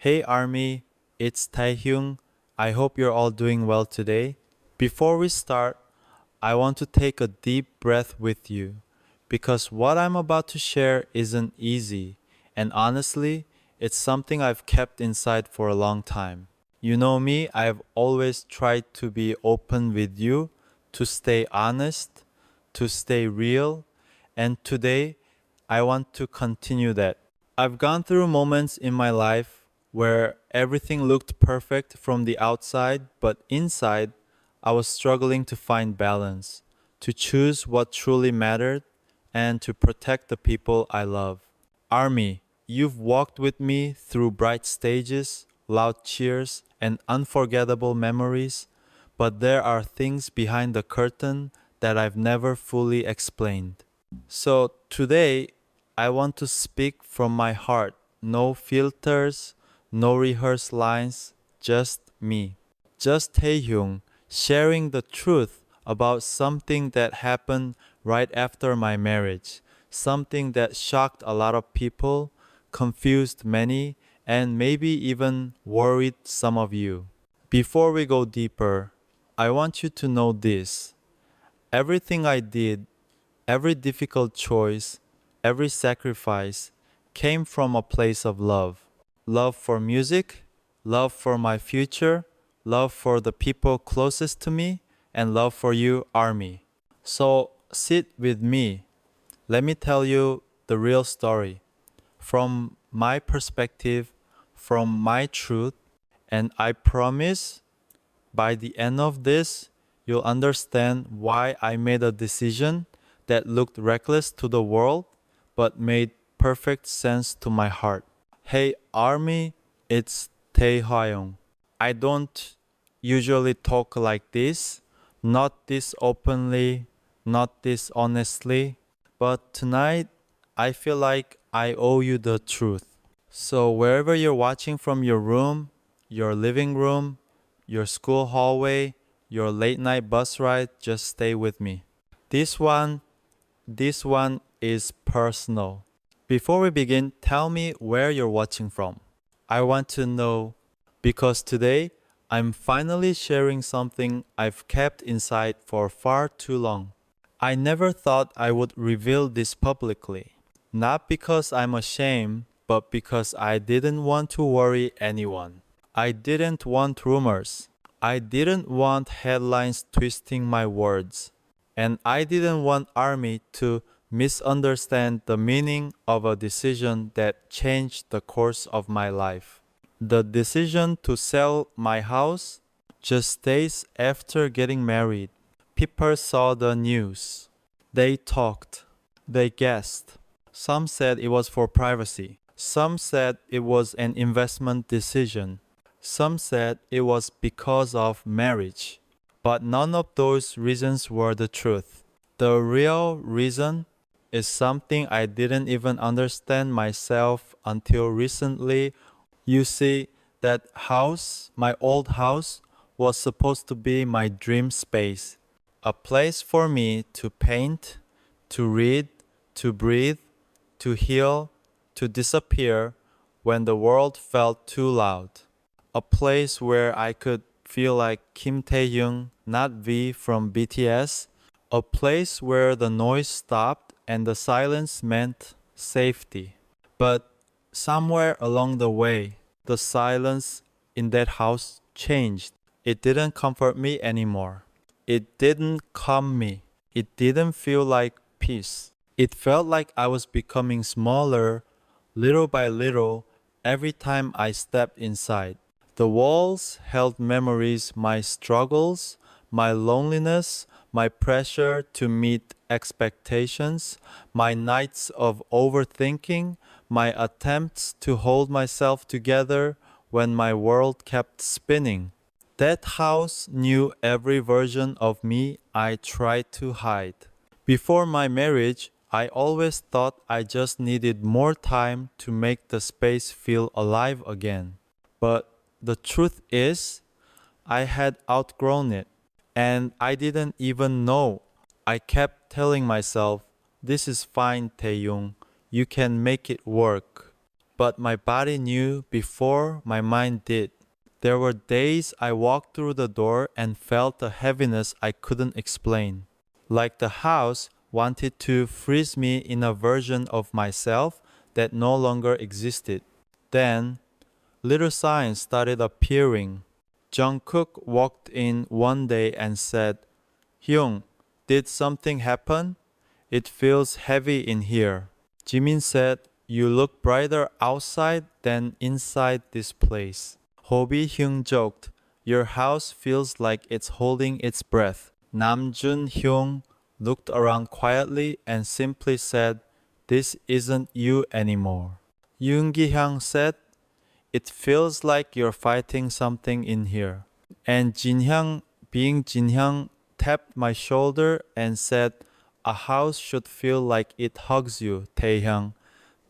Hey Army, it's Taehyung. I hope you're all doing well today. Before we start, I want to take a deep breath with you because what I'm about to share isn't easy, and honestly, it's something I've kept inside for a long time. You know me, I've always tried to be open with you, to stay honest, to stay real, and today I want to continue that. I've gone through moments in my life where everything looked perfect from the outside, but inside, I was struggling to find balance, to choose what truly mattered, and to protect the people I love. Army, you've walked with me through bright stages, loud cheers, and unforgettable memories, but there are things behind the curtain that I've never fully explained. So today, I want to speak from my heart. No filters, no rehearsed lines, just me. Just Taehyung sharing the truth about something that happened right after my marriage. Something that shocked a lot of people, confused many, and maybe even worried some of you. Before we go deeper, I want you to know this. Everything I did, every difficult choice, every sacrifice came from a place of love. Love for music, love for my future, love for the people closest to me, and love for you, Army. So sit with me. Let me tell you the real story from my perspective, from my truth, and I promise by the end of this, you'll understand why I made a decision that looked reckless to the world but made perfect sense to my heart. Hey Army, it's Taehyung. I don't usually talk like this, not this openly, not this honestly, but tonight I feel like I owe you the truth. So wherever you're watching from your room, your living room, your school hallway, your late night bus ride, just stay with me. This one, this one is personal. Before we begin, tell me where you're watching from. I want to know because today I'm finally sharing something I've kept inside for far too long. I never thought I would reveal this publicly. Not because I'm ashamed, but because I didn't want to worry anyone. I didn't want rumors. I didn't want headlines twisting my words. And I didn't want Army to misunderstand the meaning of a decision that changed the course of my life. The decision to sell my house just days after getting married. People saw the news. They talked. They guessed. Some said it was for privacy. Some said it was an investment decision. Some said it was because of marriage. But none of those reasons were the truth. The real reason is something I didn't even understand myself until recently. You see, that house, my old house, was supposed to be my dream space. A place for me to paint, to read, to breathe, to heal, to disappear when the world felt too loud. A place where I could feel like Kim Taehyung, not V from BTS. A place where the noise stopped and the silence meant safety. But somewhere along the way, the silence in that house changed. It didn't comfort me anymore. It didn't calm me. It didn't feel like peace. It felt like I was becoming smaller, little by little, every time I stepped inside. The walls held memories, my struggles, my loneliness, my pressure to meet expectations, my nights of overthinking, my attempts to hold myself together when my world kept spinning. That house knew every version of me I tried to hide. Before my marriage, I always thought I just needed more time to make the space feel alive again. But the truth is, I had outgrown it, and I didn't even know. I kept telling myself, this is fine, Taehyung. You can make it work. but my body knew before my mind did. There were days I walked through the door and felt a heaviness I couldn't explain. Like the house wanted to freeze me in a version of myself that no longer existed. Then, little signs started appearing. Jungkook walked in one day and said, "Hyung, did something happen? It feels heavy in here." Jimin said, "You look brighter outside than inside this place." Hobi Hyung joked, "Your house feels like it's holding its breath." Namjoon Hyung looked around quietly and simply said, "This isn't you anymore." Yoon Gi-hyung said, "It feels like you're fighting something in here." And Jin-hyung, being Jin-hyung, tapped my shoulder and said, "A house should feel like it hugs you, Taehyung.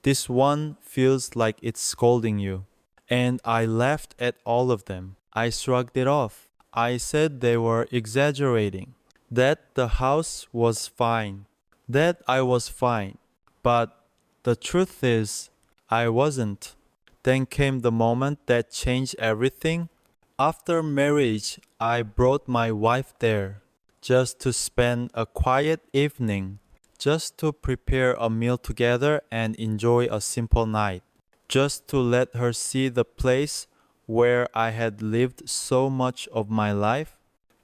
This one feels like it's scolding you." And I laughed at all of them. I shrugged it off. I said they were exaggerating. That the house was fine. That I was fine. But the truth is, I wasn't. Then came the moment that changed everything. After marriage, I brought my wife there, just to spend a quiet evening, just to prepare a meal together and enjoy a simple night, just to let her see the place where I had lived so much of my life.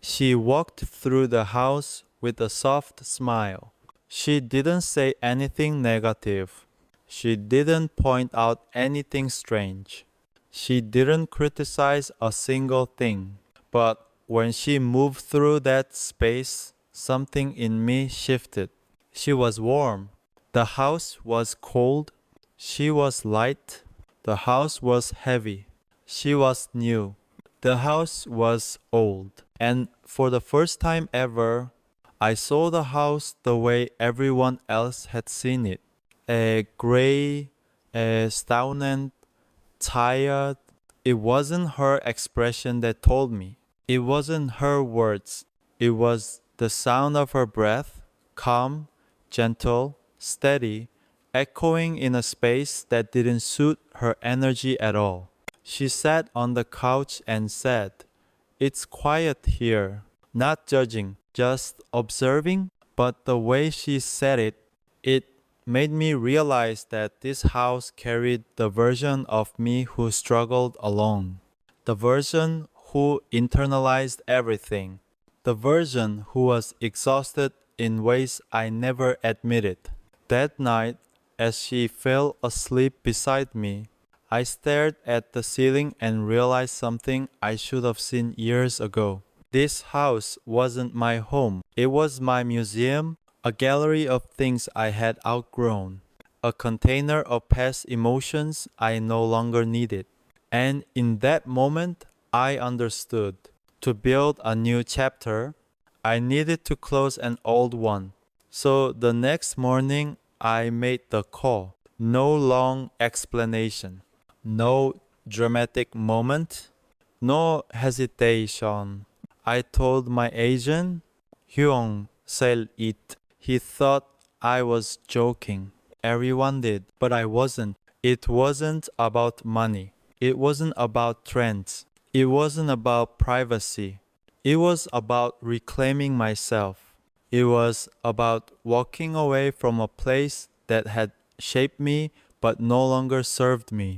She walked through the house with a soft smile. She didn't say anything negative. She didn't point out anything strange. She didn't criticize a single thing. But when she moved through that space, something in me shifted. She was warm. The house was cold. She was light. The house was heavy. She was new. The house was old. And for the first time ever, I saw the house the way everyone else had seen it. A gray, stagnant, tired. It wasn't her expression that told me. It wasn't her words. It was the sound of her breath, calm, gentle, steady, echoing in a space that didn't suit her energy at all. She sat on the couch and said, "It's quiet here." Not judging, just observing. But the way she said it made me realize that this house carried the version of me who struggled alone. The version who internalized everything. The version who was exhausted in ways I never admitted. That night, as she fell asleep beside me, I stared at the ceiling and realized something I should have seen years ago. This house wasn't my home. It was my museum, a gallery of things I had outgrown, a container of past emotions I no longer needed. And in that moment, I understood. To build a new chapter, I needed to close an old one. So the next morning, I made the call. No long explanation. No dramatic moment. No hesitation. I told my agent, "Hyung, sell it." He thought I was joking. Everyone did, but I wasn't. It wasn't about money. It wasn't about trends. It wasn't about privacy. It was about reclaiming myself. It was about walking away from a place that had shaped me but no longer served me.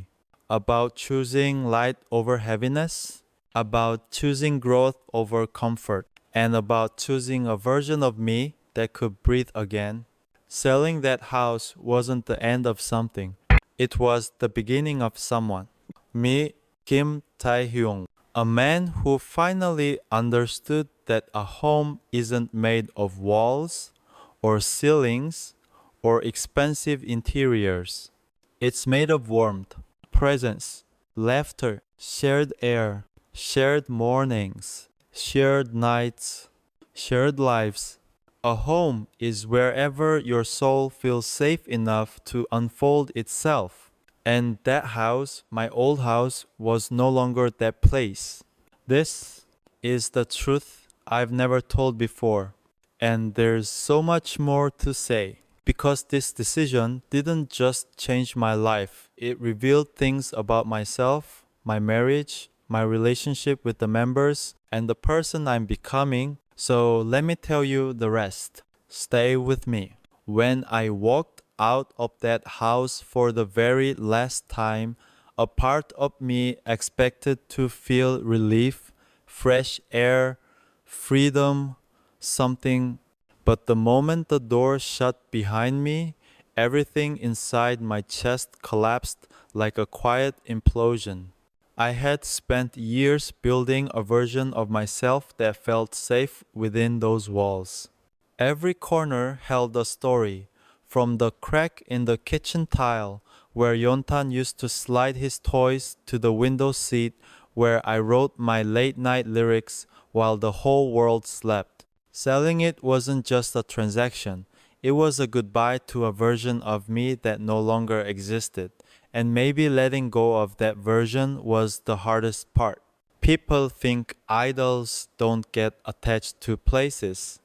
About choosing light over heaviness. About choosing growth over comfort. And about choosing a version of me that could breathe again. Selling that house wasn't the end of something. It was the beginning of someone. Me, Kim Taehyung. A man who finally understood that a home isn't made of walls or ceilings or expensive interiors. It's made of warmth, presence, laughter, shared air, shared mornings, shared nights, shared lives. A home is wherever your soul feels safe enough to unfold itself. And that house, my old house, was no longer that place. This is the truth I've never told before. And there's so much more to say. Because this decision didn't just change my life, it revealed things about myself, my marriage, my relationship with the members, and the person I'm becoming. So let me tell you the rest. Stay with me. When I walked out of that house for the very last time, a part of me expected to feel relief, fresh air, freedom, something. But the moment the door shut behind me, everything inside my chest collapsed like a quiet implosion. I had spent years building a version of myself that felt safe within those walls. Every corner held a story, from the crack in the kitchen tile where Yontan used to slide his toys to the window seat where I wrote my late night lyrics while the whole world slept. Selling it wasn't just a transaction, it was a goodbye to a version of me that no longer existed, and maybe letting go of that version was the hardest part. People think idols don't get attached to places.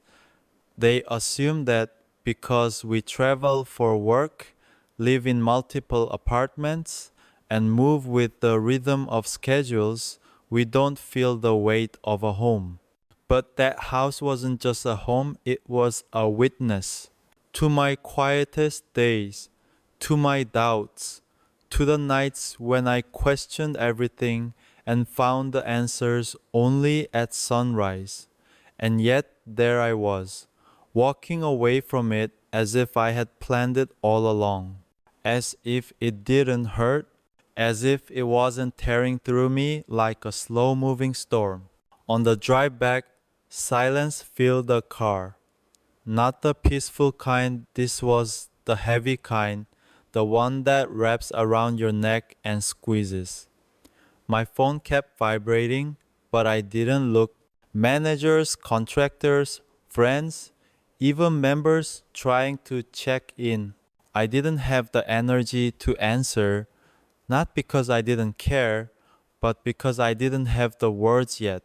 They assume that because we travel for work, live in multiple apartments, and move with the rhythm of schedules, we don't feel the weight of a home. But that house wasn't just a home, it was a witness. To my quietest days, to my doubts, to the nights when I questioned everything and found the answers only at sunrise. And yet there I was, walking away from it as if I had planned it all along, as if it didn't hurt, as if it wasn't tearing through me like a slow moving storm. On the drive back, silence filled the car. Not the peaceful kind, this was the heavy kind, the one that wraps around your neck and squeezes. My phone kept vibrating, but I didn't look. Managers, contractors, friends, even members trying to check in. I didn't have the energy to answer, not because I didn't care, but because I didn't have the words yet.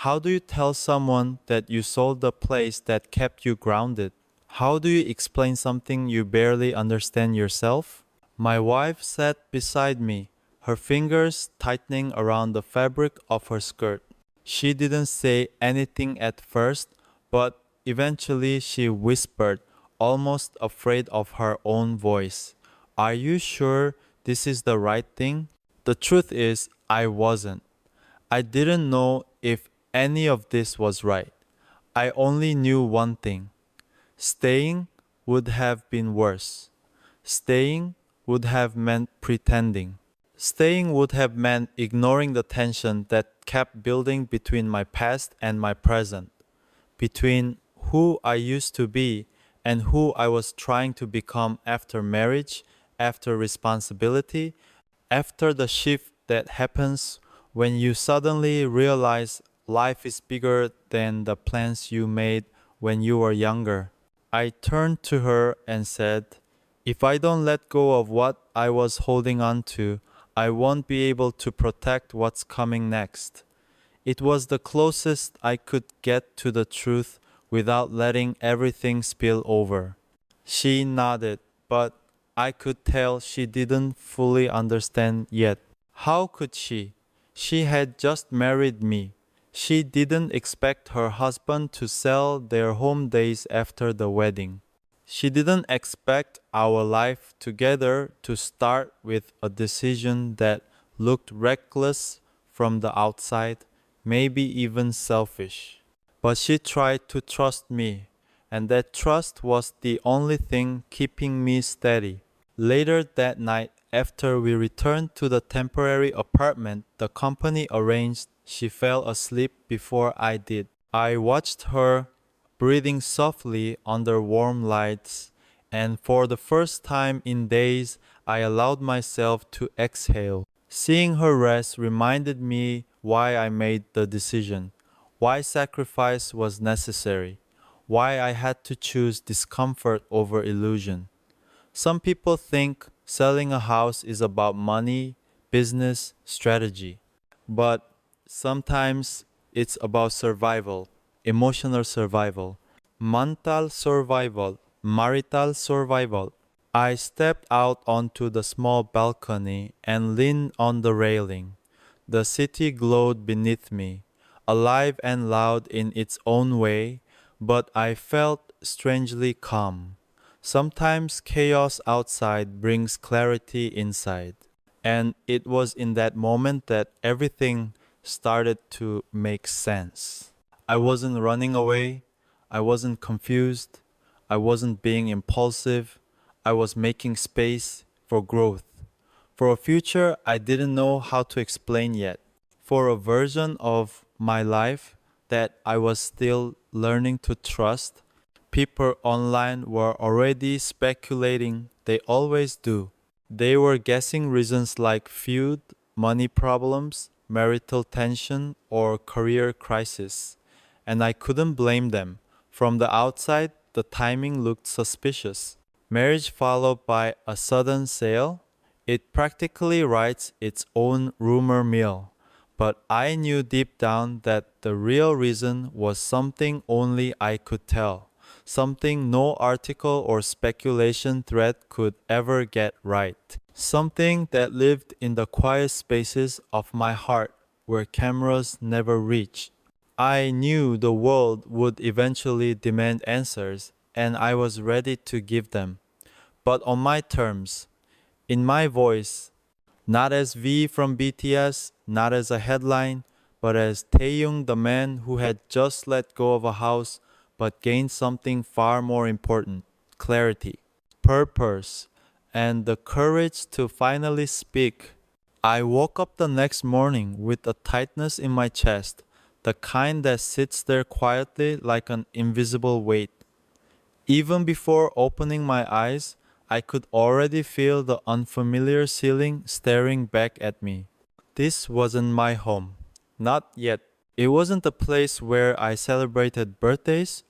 How do you tell someone that you sold the place that kept you grounded? How do you explain something you barely understand yourself? My wife sat beside me, her fingers tightening around the fabric of her skirt. She didn't say anything at first, but eventually she whispered, almost afraid of her own voice. Are you sure this is the right thing? The truth is, I wasn't. I didn't know if any of this was right. I only knew one thing. Staying would have been worse. Staying would have meant pretending. Staying would have meant ignoring the tension that kept building between my past and my present, between who I used to be and who I was trying to become after marriage, after responsibility, after the shift that happens when you suddenly realize life is bigger than the plans you made when you were younger. I turned to her and said, if I don't let go of what I was holding on to, I won't be able to protect what's coming next. It was the closest I could get to the truth without letting everything spill over. She nodded, but I could tell she didn't fully understand yet. How could she? She had just married me. She didn't expect her husband to sell their home days after the wedding. She didn't expect our life together to start with a decision that looked reckless from the outside, maybe even selfish. But she tried to trust me, and that trust was the only thing keeping me steady. Later that night, after we returned to the temporary apartment the company arranged, she fell asleep before I did. I watched her breathing softly under warm lights, and for the first time in days, I allowed myself to exhale. Seeing her rest reminded me why I made the decision, why sacrifice was necessary, why I had to choose discomfort over illusion. Some people think selling a house is about money, business, strategy. But sometimes it's about survival, emotional survival, mental survival. marital survival. I stepped out onto the small balcony and leaned on the railing. The city glowed beneath me, alive and loud in its own way, but I felt strangely calm. Sometimes chaos outside brings clarity inside. And it was in that moment that everything started to make sense. I wasn't running away. I wasn't confused. I wasn't being impulsive. I was making space for growth, for a future I didn't know how to explain yet, for a version of my life that I was still learning to trust. People online were already speculating, they always do. They were guessing reasons like feud, money problems, marital tension, or career crisis. And I couldn't blame them. From the outside, the timing looked suspicious. Marriage followed by a sudden sale? It practically writes its own rumor mill. But I knew deep down that the real reason was something only I could tell, something no article or speculation thread could ever get right, something that lived in the quiet spaces of my heart where cameras never reach. I knew the world would eventually demand answers, and I was ready to give them, but on my terms, in my voice, not as V from BTS, not as a headline, but as Taehyung, the man who had just let go of a house but gained something far more important: clarity, purpose, and the courage to finally speak. I woke up the next morning with a tightness in my chest, the kind that sits there quietly like an invisible weight. Even before opening my eyes, I could already feel the unfamiliar ceiling staring back at me. This wasn't my home. Not yet. It wasn't the place where I celebrated birthdays,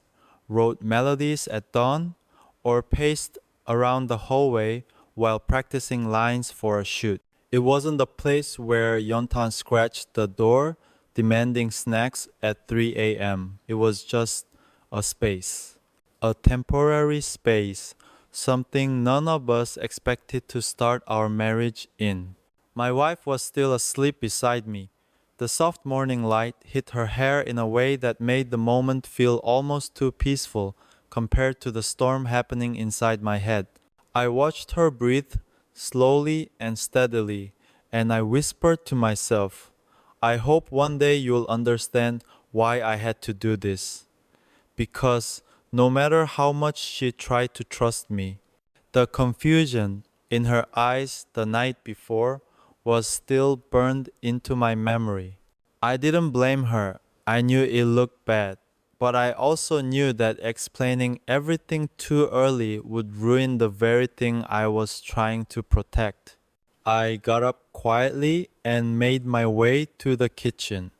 wrote melodies at dawn, or paced around the hallway while practicing lines for a shoot. It wasn't the place where Yontan scratched the door demanding snacks at 3 a.m. It was just a space. A temporary space, something none of us expected to start our marriage in. My wife was still asleep beside me. The soft morning light hit her hair in a way that made the moment feel almost too peaceful compared to the storm happening inside my head. I watched her breathe slowly and steadily, and I whispered to myself, I hope one day you'll understand why I had to do this. Because no matter how much she tried to trust me, the confusion in her eyes the night before was still burned into my memory. I didn't blame her. I knew it looked bad. But I also knew that explaining everything too early would ruin the very thing I was trying to protect. I got up quietly and made my way to the kitchen.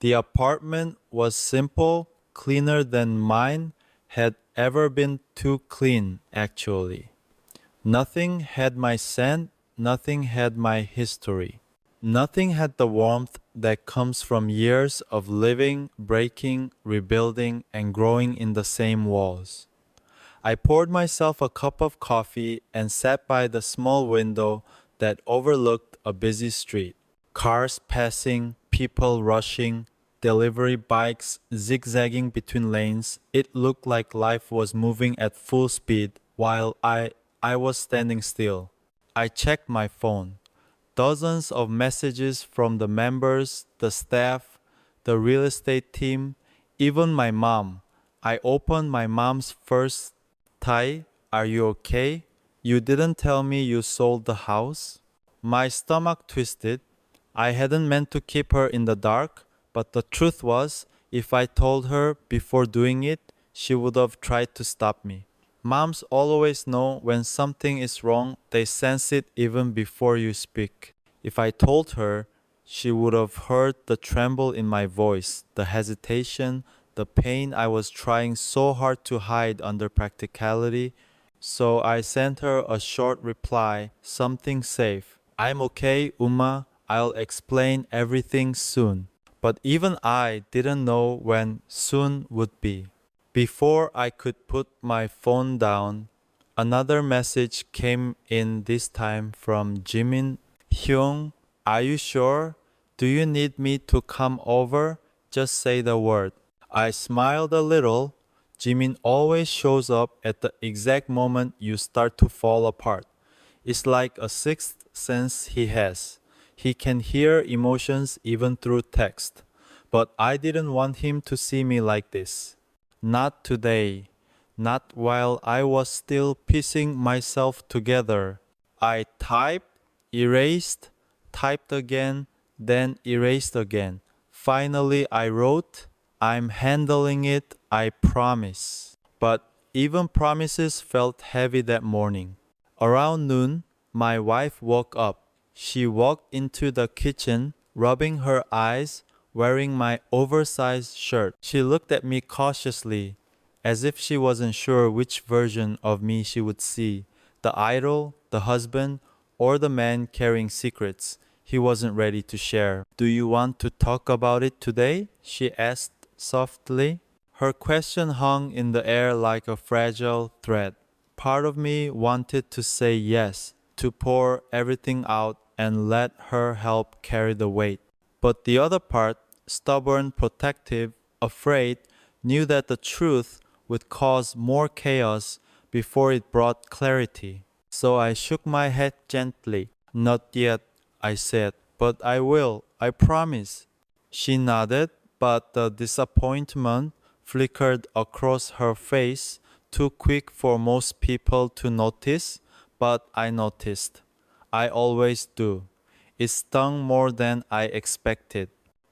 The apartment was simple, cleaner than mine had ever been too clean, actually. Nothing had my scent, nothing had my history. Nothing had the warmth that comes from years of living, breaking, rebuilding, and growing in the same walls. I poured myself a cup of coffee and sat by the small window that overlooked a busy street. Cars passing, people rushing, delivery bikes zigzagging between lanes. It looked like life was moving at full speed while I was standing still. I checked my phone. Dozens of messages from the members, the staff, the real estate team, even my mom. I opened my mom's first. Tai, are you okay? You didn't tell me you sold the house? My stomach twisted. I hadn't meant to keep her in the dark, but the truth was, if I told her before doing it, she would have tried to stop me. Moms always know when something is wrong, they sense it even before you speak. If I told her, she would have heard the tremble in my voice, the hesitation, the pain I was trying so hard to hide under practicality. So I sent her a short reply, something safe. I'm okay, Uma. I'll explain everything soon. But even I didn't know when soon would be. Before I could put my phone down, another message came in, this time from Jimin. Hyung, are you sure? Do you need me to come over? Just say the word. I smiled a little. Jimin always shows up at the exact moment you start to fall apart. It's like a sixth sense he has. He can hear emotions even through text. But I didn't want him to see me like this. Not today. Not while I was still piecing myself together. I typed, erased, typed again, then erased again. Finally, I wrote, I'm handling it, I promise. But even promises felt heavy that morning. Around noon, my wife woke up. She walked into the kitchen, rubbing her eyes, wearing my oversized shirt. She looked at me cautiously, as if she wasn't sure which version of me she would see, the idol, the husband, or the man carrying secrets he wasn't ready to share. Do you want to talk about it today? She asked softly. Her question hung in the air like a fragile thread. Part of me wanted to say yes, to pour everything out and let her help carry the weight. But the other part, stubborn, protective, afraid, knew that the truth would cause more chaos before it brought clarity. So I shook my head gently. Not yet, I said, but I will, I promise. She nodded, but the disappointment flickered across her face, too quick for most people to notice, but I noticed. I always do. It stung more than I expected.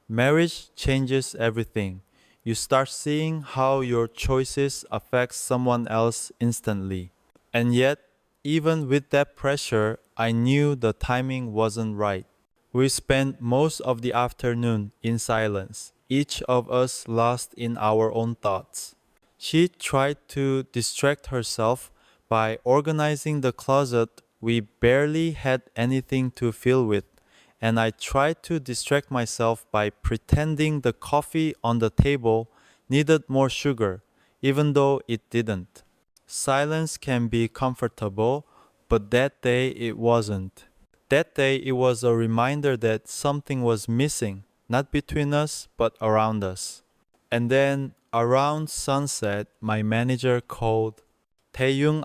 Marriage changes everything. You start seeing how your choices affect someone else instantly. And yet, even with that pressure, I knew the timing wasn't right. We spent most of the afternoon in silence, each of us lost in our own thoughts. She tried to distract herself by organizing the closet we barely had anything to fill with, and I tried to distract myself by pretending the coffee on the table needed more sugar, even though it didn't. Silence can be comfortable, but that day it wasn't. That day it was a reminder that something was missing, not between us, but around us. And then around sunset, my manager called. Taehyung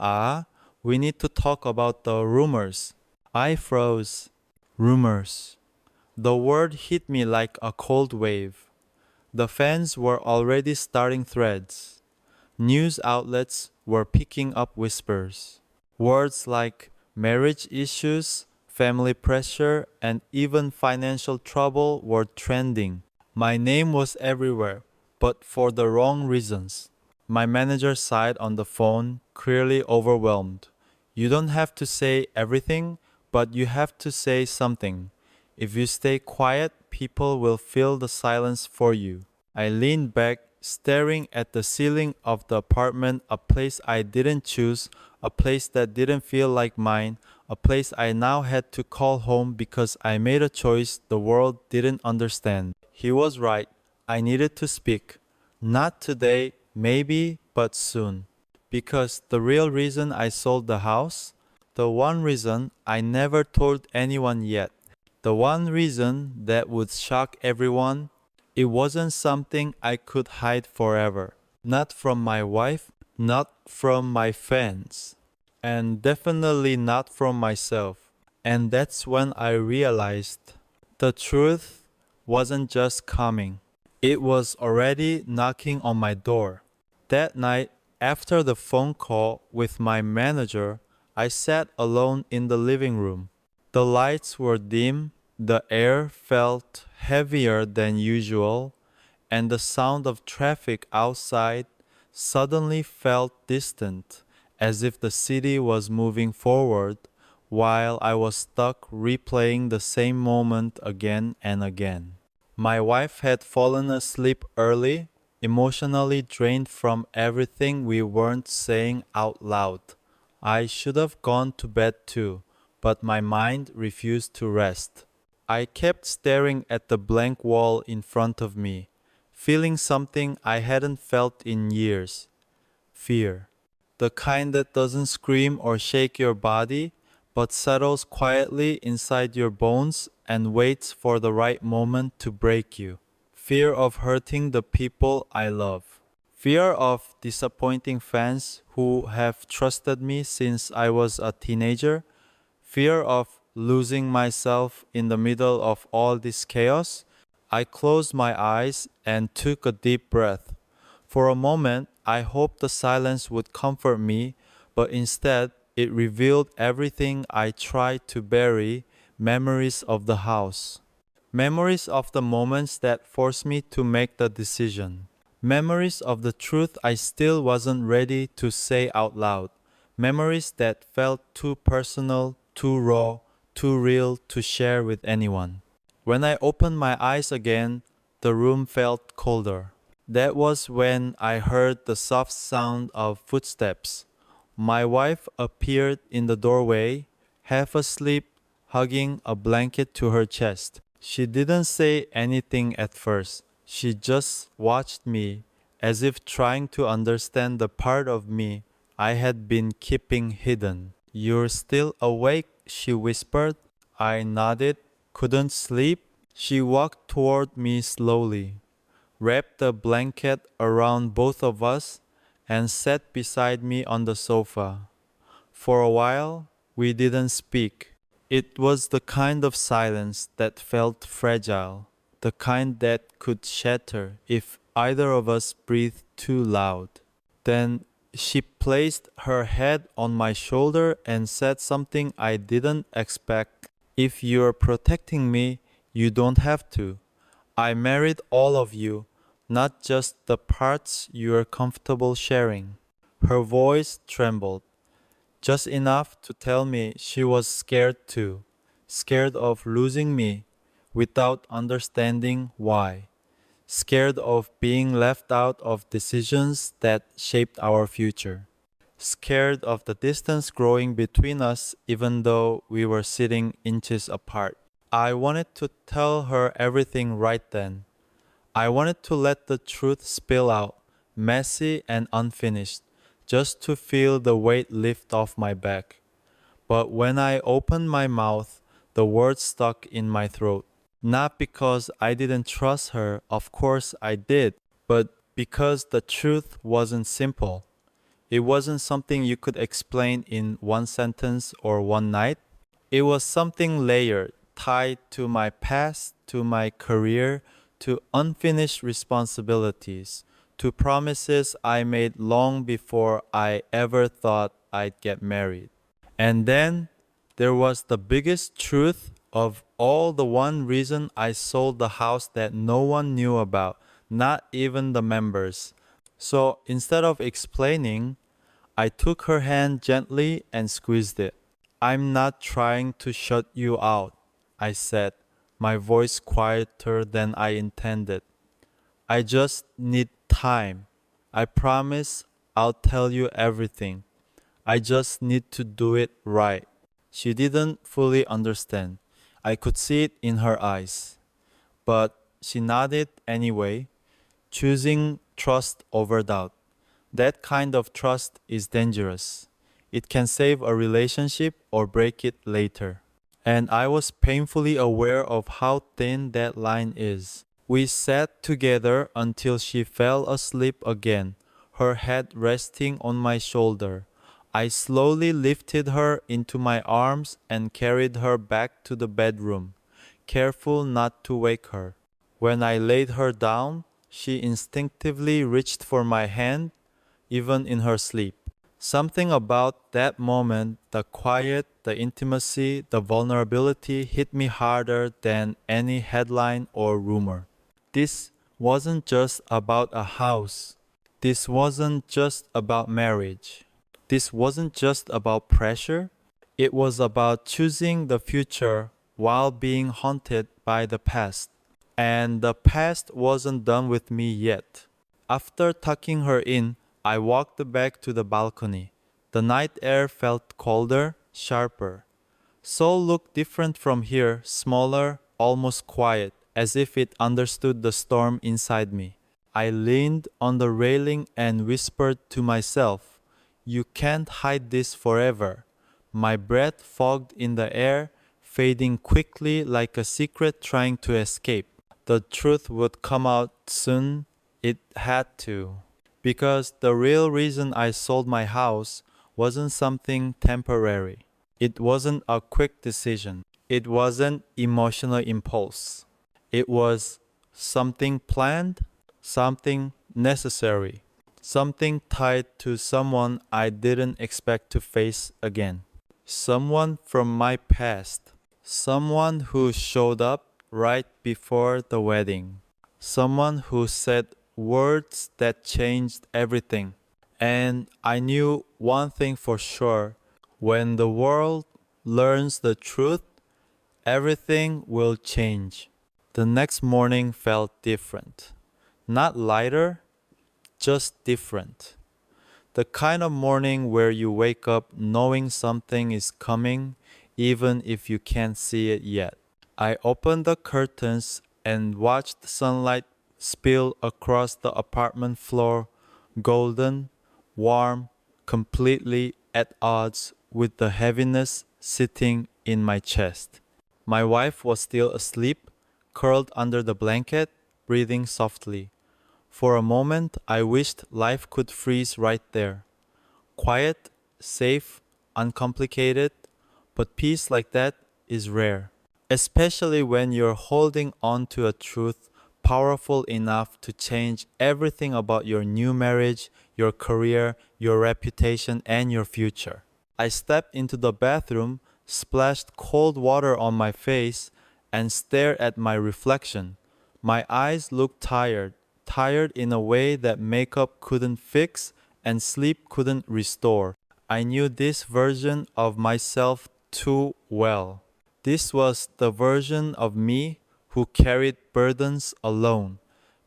we need to talk about the rumors. I froze. Rumors. The word hit me like a cold wave. The fans were already starting threads. News outlets were picking up whispers. Words like marriage issues, family pressure, and even financial trouble were trending. My name was everywhere, but for the wrong reasons. My manager sighed on the phone, clearly overwhelmed. You don't have to say everything, but you have to say something. If you stay quiet, people will fill the silence for you. I leaned back, staring at the ceiling of the apartment, a place I didn't choose, a place that didn't feel like mine, a place I now had to call home because I made a choice the world didn't understand. He was right. I needed to speak. Not today, maybe, but soon. Because the real reason I sold the house, the one reason I never told anyone yet, the one reason that would shock everyone, it wasn't something I could hide forever. Not from my wife, not from my fans, and definitely not from myself. And that's when I realized the truth wasn't just coming. It was already knocking on my door. That night, after the phone call with my manager, I sat alone in the living room. The lights were dim, the air felt heavier than usual, and the sound of traffic outside suddenly felt distant, as if the city was moving forward while I was stuck replaying the same moment again and again. My wife had fallen asleep early, emotionally drained from everything we weren't saying out loud. I should have gone to bed too, but my mind refused to rest. I kept staring at the blank wall in front of me, feeling something I hadn't felt in years: fear. The kind that doesn't scream or shake your body, but settles quietly inside your bones and waits for the right moment to break you. Fear of hurting the people I love. Fear of disappointing fans who have trusted me since I was a teenager. Fear of losing myself in the middle of all this chaos. I closed my eyes and took a deep breath. For a moment, I hoped the silence would comfort me, but instead, it revealed everything I tried to bury: memories of the house. Memories of the moments that forced me to make the decision. Memories of the truth I still wasn't ready to say out loud. Memories that felt too personal, too raw, too real to share with anyone. When I opened my eyes again, the room felt colder. That was when I heard the soft sound of footsteps. My wife appeared in the doorway, half asleep, hugging a blanket to her chest. She didn't say anything at first. She just watched me, as if trying to understand the part of me I had been keeping hidden. "You're still awake?" she whispered. I nodded. "Couldn't sleep?" She walked toward me slowly, wrapped a blanket around both of us, and sat beside me on the sofa. For a while, we didn't speak. It was the kind of silence that felt fragile, the kind that could shatter if either of us breathed too loud. Then she placed her head on my shoulder and said something I didn't expect. "If you're protecting me, you don't have to. I married all of you, not just the parts you're comfortable sharing." Her voice trembled, just enough to tell me she was scared too, scared of losing me without understanding why, scared of being left out of decisions that shaped our future, scared of the distance growing between us even though we were sitting inches apart. I wanted to tell her everything right then. I wanted to let the truth spill out, messy and unfinished, just to feel the weight lift off my back. But when I opened my mouth, the words stuck in my throat. Not because I didn't trust her, of course I did, but because the truth wasn't simple. It wasn't something you could explain in one sentence or one night. It was something layered, tied to my past, to my career, to unfinished responsibilities, to promises I made long before I ever thought I'd get married. And then there was the biggest truth of all: the one reason I sold the house that no one knew about, not even the members. So instead of explaining, I took her hand gently and squeezed it. "I'm not trying to shut you out," I said, my voice quieter than I intended. "I just need time. I promise I'll tell you everything. I just need to do it right." She didn't fully understand. I could see it in her eyes. But she nodded anyway, choosing trust over doubt. That kind of trust is dangerous. It can save a relationship or break it later. And I was painfully aware of how thin that line is. We sat together until she fell asleep again, her head resting on my shoulder. I slowly lifted her into my arms and carried her back to the bedroom, careful not to wake her. When I laid her down, she instinctively reached for my hand, even in her sleep. Something about that moment, the quiet, the intimacy, the vulnerability, hit me harder than any headline or rumor. This wasn't just about a house. This wasn't just about marriage. This wasn't just about pressure. It was about choosing the future while being haunted by the past. And the past wasn't done with me yet. After tucking her in, I walked back to the balcony. The night air felt colder, sharper. Seoul looked different from here, smaller, almost quiet, as if it understood the storm inside me. I leaned on the railing and whispered to myself, "You can't hide this forever." My breath fogged in the air, fading quickly like a secret trying to escape. The truth would come out soon. It had to. Because the real reason I sold my house wasn't something temporary. It wasn't a quick decision. It wasn't emotional impulse. It was something planned, something necessary, something tied to someone I didn't expect to face again. Someone from my past. Someone who showed up right before the wedding. Someone who said words that changed everything. And I knew one thing for sure. When the world learns the truth, everything will change. The next morning felt different. Not lighter, just different. The kind of morning where you wake up knowing something is coming, even if you can't see it yet. I opened the curtains and watched sunlight spill across the apartment floor, golden, warm, completely at odds with the heaviness sitting in my chest. My wife was still asleep, curled under the blanket, breathing softly. For a moment, I wished life could freeze right there. Quiet, safe, uncomplicated, but peace like that is rare. Especially when you're holding on to a truth powerful enough to change everything about your new marriage, your career, your reputation, and your future. I stepped into the bathroom, splashed cold water on my face, and stared at my reflection. My eyes looked tired, tired in a way that makeup couldn't fix and sleep couldn't restore. I knew this version of myself too well. This was the version of me who carried burdens alone,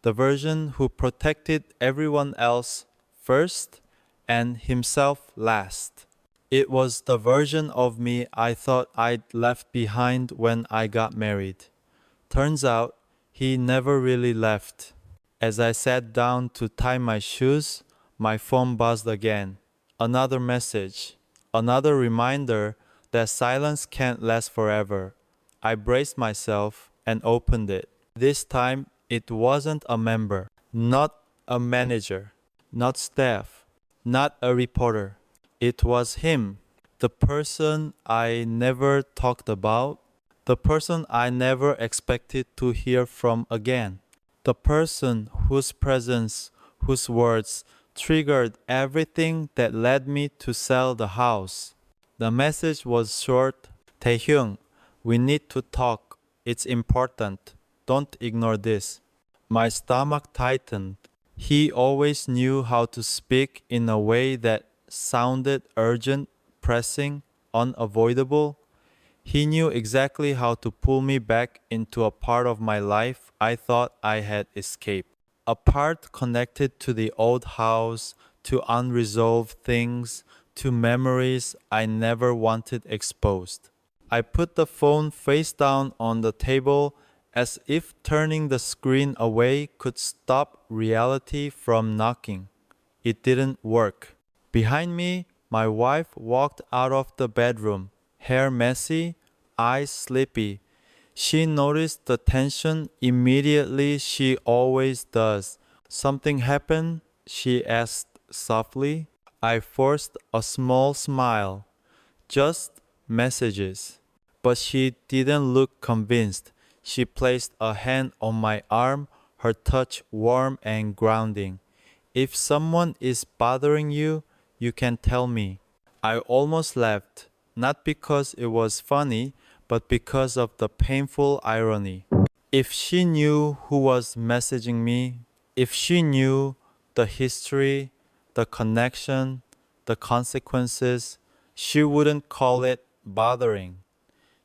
the version who protected everyone else first and himself last. It was the version of me I thought I'd left behind when I got married. Turns out, he never really left. As I sat down to tie my shoes, my phone buzzed again. Another message, another reminder that silence can't last forever. I braced myself and opened it. This time, it wasn't a member, not a manager, not staff, not a reporter. It was him, the person I never talked about, the person I never expected to hear from again, the person whose presence, whose words triggered everything that led me to sell the house. The message was short. "Taehyung, we need to talk. It's important. Don't ignore this." My stomach tightened. He always knew how to speak in a way that sounded urgent, pressing, unavoidable. He knew exactly how to pull me back into a part of my life I thought I had escaped. A part connected to the old house, to unresolved things, to memories I never wanted exposed. I put the phone face down on the table as if turning the screen away could stop reality from knocking. It didn't work. Behind me, my wife walked out of the bedroom, hair messy, eyes sleepy. She noticed the tension immediately. She always does. "Something happened?" she asked softly. I forced a small smile. "Just messages." But she didn't look convinced. She placed a hand on my arm, her touch warm and grounding. "If someone is bothering you, you can tell me." I almost laughed, not because it was funny, but because of the painful irony. If she knew who was messaging me, if she knew the history, the connection, the consequences, she wouldn't call it bothering.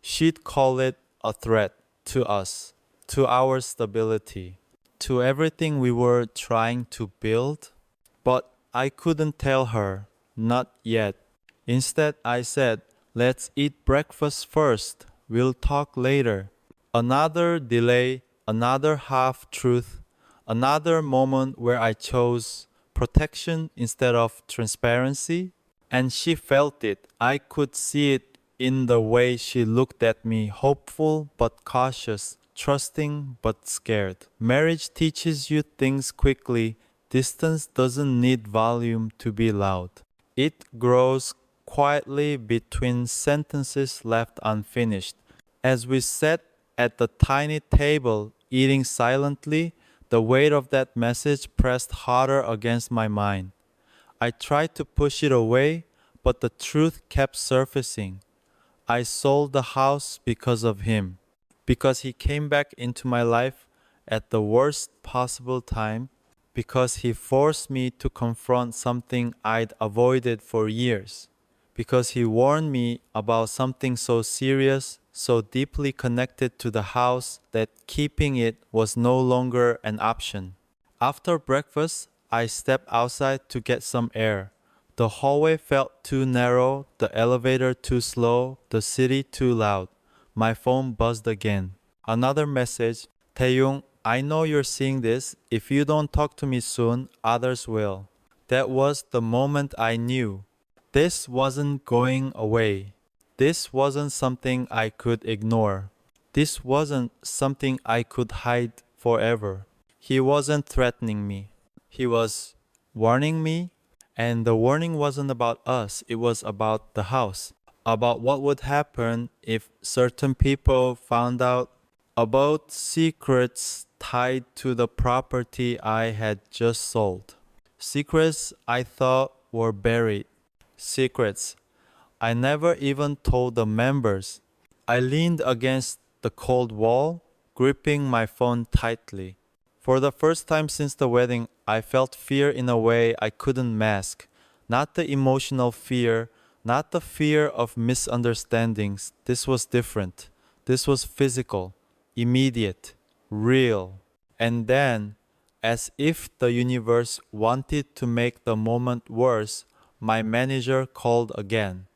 She'd call it a threat to us, to our stability, to everything we were trying to build. But I couldn't tell her, not yet. Instead, I said, "Let's eat breakfast first. We'll talk later." Another delay, another half truth, Another moment where I chose protection instead of transparency. And she felt it. I could see it in the way she looked at me, hopeful but cautious, trusting but scared. Marriage teaches you things quickly. Distance doesn't need volume to be loud. It grows quietly between sentences left unfinished. As we sat at the tiny table, eating silently, the weight of that message pressed harder against my mind. I tried to push it away, but the truth kept surfacing. I sold the house because of him, because he came back into my life at the worst possible time, because he forced me to confront something I'd avoided for years, because he warned me about something so serious, so deeply connected to the house that keeping it was no longer an option. After breakfast, I stepped outside to get some air. The hallway felt too narrow, the elevator too slow, the city too loud. My phone buzzed again. Another message. Taehyung, I know you're seeing this. If you don't talk to me soon, others will. That was the moment I knew. This wasn't going away. This wasn't something I could ignore. This wasn't something I could hide forever. He wasn't threatening me. He was warning me, and the warning wasn't about us, it was about the house, about what would happen if certain people found out, about secrets tied to the property I had just sold. Secrets I thought were buried. Secrets I never even told the members. I leaned against the cold wall, gripping my phone tightly. For the first time since the wedding, I felt fear in a way I couldn't mask. Not the emotional fear, not the fear of misunderstandings. This was different. This was physical, immediate, real. And then, as if the universe wanted to make the moment worse, my manager called again.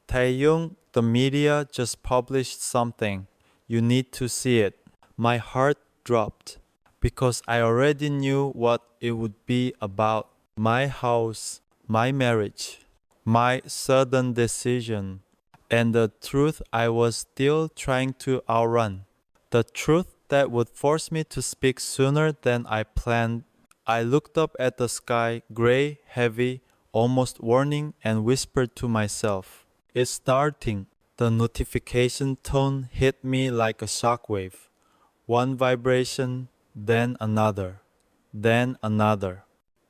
Taehyung, the media just published something. You need to see it. My heart dropped because I already knew what it would be about. My house, my marriage, my sudden decision, and the truth I was still trying to outrun. The truth that would force me to speak sooner than I planned. I looked up at the sky, gray, heavy, almost warning, and whispered to myself, "It's starting." The notification tone hit me like a shockwave. One vibration, then another, then another.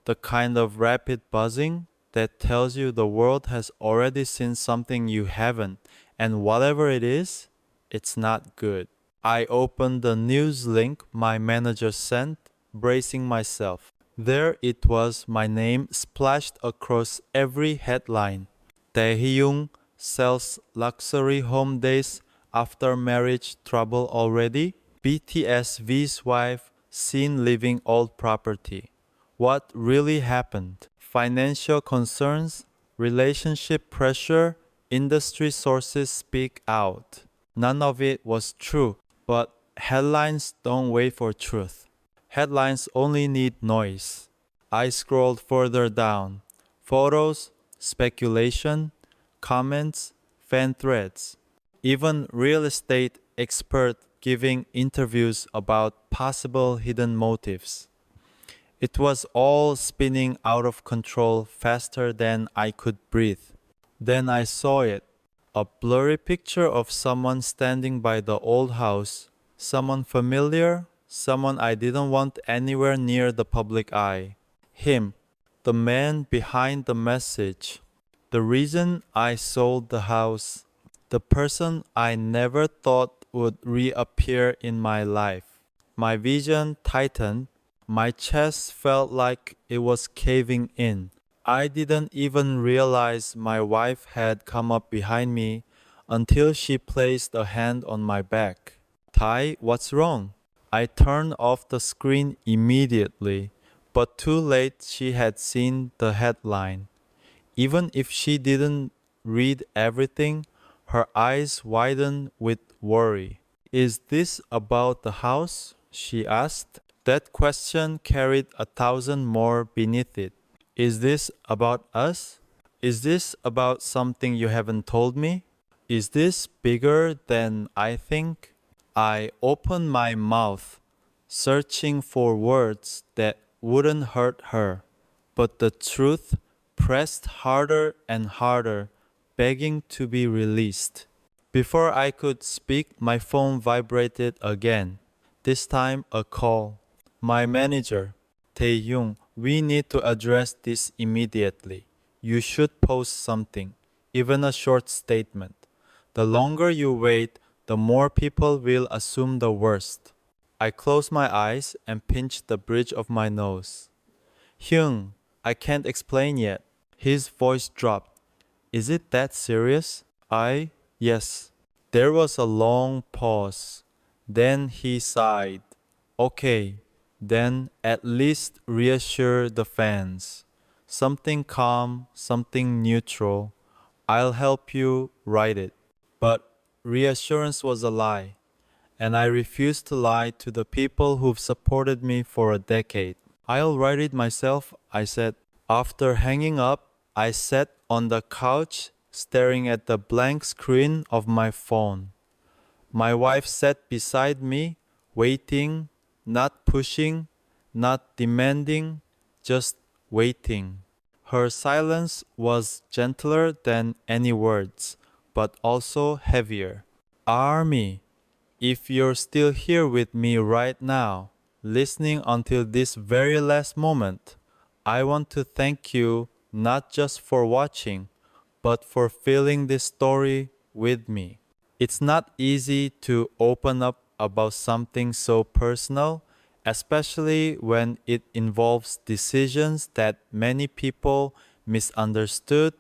The kind of rapid buzzing that tells you the world has already seen something you haven't, and whatever it is, it's not good. I opened the news link my manager sent, bracing myself. There it was, my name splashed across every headline. Taehyung sells luxury home days after marriage trouble already. BTS V's wife seen leaving old property. What really happened? Financial concerns, relationship pressure, industry sources speak out. None of it was true, but headlines don't wait for truth. Headlines only need noise. I scrolled further down. Photos, speculation, comments, fan threads. Even real estate expert giving interviews about possible hidden motives. It was all spinning out of control faster than I could breathe. Then I saw it. A blurry picture of someone standing by the old house. Someone familiar, someone I didn't want anywhere near the public eye. Him, the man behind the message. The reason I sold the house. The person I never thought would reappear in my life. My vision tightened. My chest felt like it was caving in. I didn't even realize my wife had come up behind me until she placed a hand on my back. "Tai, what's wrong?" I turned off the screen immediately, but too late she had seen the headline. Even if she didn't read everything, her eyes widened with worry. "Is this about the house?" she asked. That question carried 1,000 more beneath it. Is this about us? Is this about something you haven't told me? Is this bigger than I think? I opened my mouth, searching for words that wouldn't hurt her. But the truth pressed harder and harder, begging to be released. Before I could speak, my phone vibrated again. This time, a call. My manager, Taehyung, we need to address this immediately. You should post something, even a short statement. The longer you wait, the more people will assume the worst. I closed my eyes and pinched the bridge of my nose. Hyung, I can't explain yet. His voice dropped. Is it that serious? Yes. There was a long pause. Then he sighed. Okay, then at least reassure the fans. Something calm, something neutral. I'll help you write it. But reassurance was a lie, and I refused to lie to the people who've supported me for a decade. I'll write it myself, I said. After hanging up, I sat on the couch staring at the blank screen of my phone. My wife sat beside me, waiting, not pushing, not demanding, just waiting. Her silence was gentler than any words, but also heavier. Army, if you're still here with me right now, listening until this very last moment, I want to thank you not just for watching, but for feeling this story with me. It's not easy to open up about something so personal, especially when it involves decisions that many people misunderstood,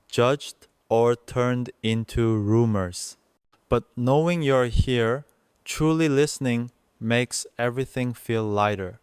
judged, or turned into rumors. But knowing you're here, truly listening, makes everything feel lighter.